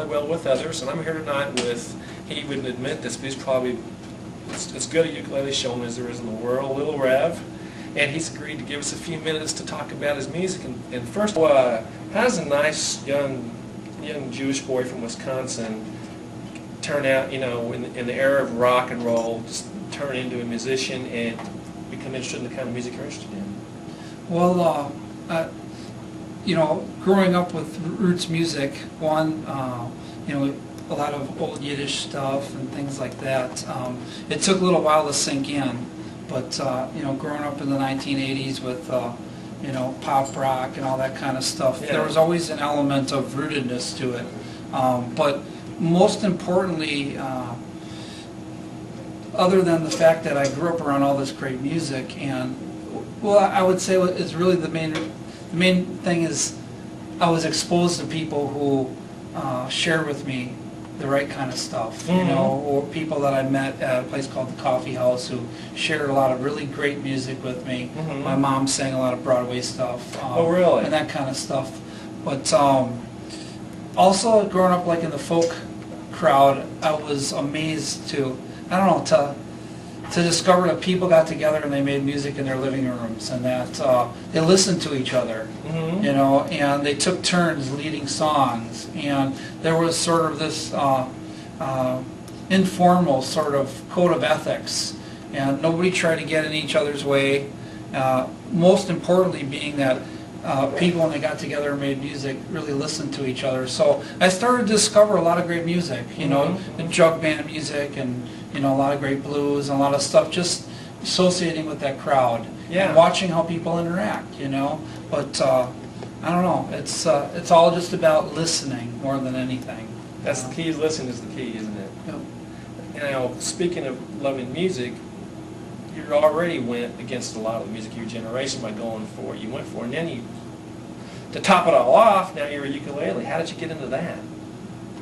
play well with others. And I'm here tonight with, he wouldn't admit this, but he's probably as good a ukulele showman as there is in the world, Lil Rev. And he's agreed to give us a few minutes to talk about his music. And first, how does a nice young Jewish boy from Wisconsin turn out, in the era of rock and roll, just turn into a musician and become interested in the kind of music you're interested in? Well, growing up with roots music, a lot of old Yiddish stuff and things like that. It took a little while to sink in, but growing up in the 1980s with pop rock and all that kind of stuff, there was always an element of rootedness to it. But most importantly, other than the fact that I grew up around all this great music, and I would say it's really the main thing is I was exposed to people who shared with me the right kind of stuff, or people that I met at a place called the Coffee House who shared a lot of really great music with me. My mom sang a lot of Broadway stuff. Oh, really? And that kind of stuff. But also growing up like in the folk crowd, I was amazed to discover that people got together and they made music in their living rooms, and that they listened to each other, and they took turns leading songs, and there was sort of this informal sort of code of ethics, and nobody tried to get in each other's way. Most importantly being that people, when they got together and made music, really listened to each other. So I started to discover a lot of great music, the jug band music, and a lot of great blues and a lot of stuff just associating with that crowd and watching how people interact, But I don't know, it's all just about listening more than anything. That's the key. Listening is the key, isn't it? Yep. Speaking of loving music, you already went against a lot of the music of your generation by going for what you went for, and then to top it all off, now you're a ukulele. How did you get into that?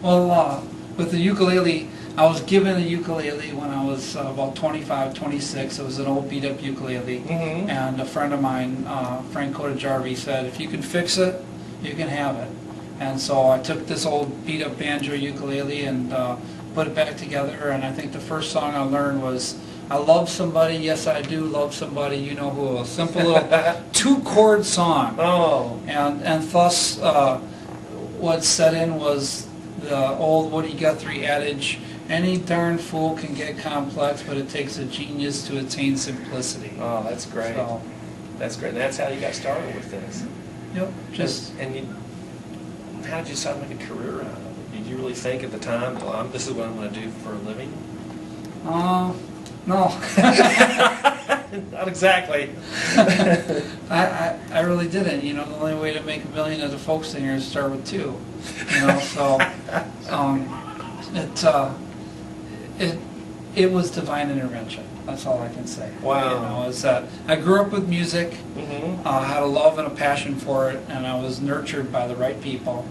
Well, with the ukulele, I was given a ukulele when I was about 25, 26. It was an old beat-up ukulele, and a friend of mine, Frank Kotajarvi, said, if you can fix it, you can have it. And so I took this old beat-up banjo ukulele and put it back together, and I think the first song I learned was I Love Somebody, Yes I Do Love Somebody, You Know Who, a simple little two-chord song. Oh. And thus what set in was the old Woody Guthrie adage, any darn fool can get complex, but it takes a genius to attain simplicity. Oh, that's great. So, that's great. And that's how you got started with this. Yep. How did you decide to make a career out of it? Did you really think at the time, well, this is what I'm going to do for a living? No. Not exactly. I really didn't. The only way to make $1 million as a folk singer is to start with two. So it was divine intervention. That's all I can say. Wow. Is that I grew up with music, had a love and a passion for it, and I was nurtured by the right people,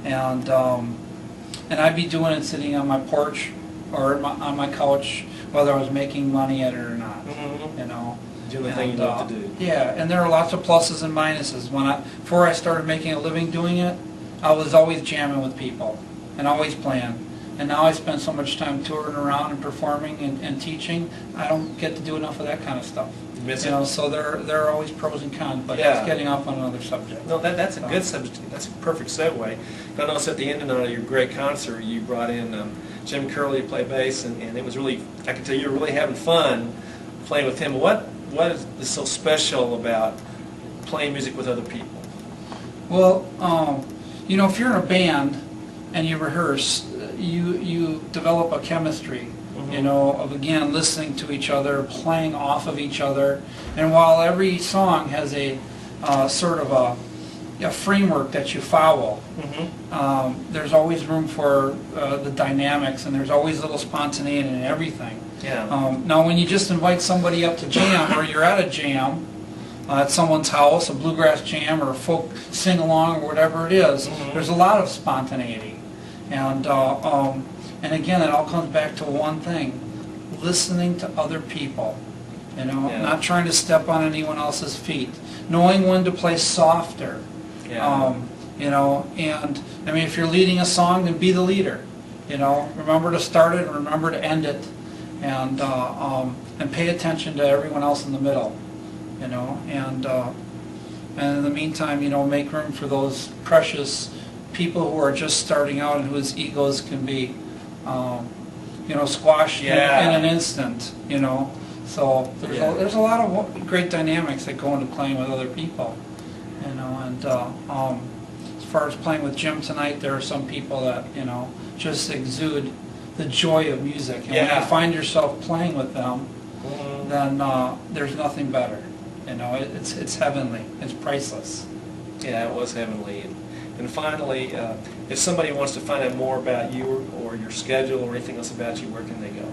and I'd be doing it sitting on my porch or on my couch, whether I was making money at it or not. Doing the thing you love to do. Yeah, and there are lots of pluses and minuses. Before I started making a living doing it, I was always jamming with people and always playing. And now I spend so much time touring around and performing and teaching, I don't get to do enough of that kind of stuff. You miss it? So there are always pros and cons, but that's getting off on another subject. No, that's a good subject. That's a perfect segue. I noticed at the end of your great concert, you brought in Jim Curley to play bass, and it was really, I can tell you were really having fun playing with him. What is so special about playing music with other people? Well, if you're in a band and you rehearse, you develop a chemistry, of again listening to each other, playing off of each other, and while every song has a sort of a framework that you follow, there's always room for the dynamics, and there's always a little spontaneity in everything. Now when you just invite somebody up to jam, or you're at a jam at someone's house, a bluegrass jam or a folk sing-along or whatever it is, there's a lot of spontaneity. And again, it all comes back to one thing: listening to other people. Not trying to step on anyone else's feet, knowing when to play softer. you know, and I mean, if you're leading a song, then be the leader, you know, remember to start it and remember to end it, and pay attention to everyone else in the middle, you know, and in the meantime, you know, make room for those precious people who are just starting out and whose egos can be, you know, squashed in an instant, you know. So there's a lot of great dynamics that go into playing with other people, you know. And as far as playing with Jim tonight, there are some people that, you know, just exude the joy of music. And when you find yourself playing with them, then there's nothing better. You know, it's heavenly. It's priceless. Yeah, it was heavenly. And finally, if somebody wants to find out more about you or your schedule or anything else about you, where can they go?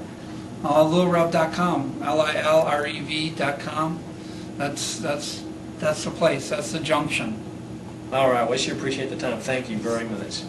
Lilrev.com, LILREV.com. That's the place. That's the junction. All right. Well, we appreciate the time. Thank you very much.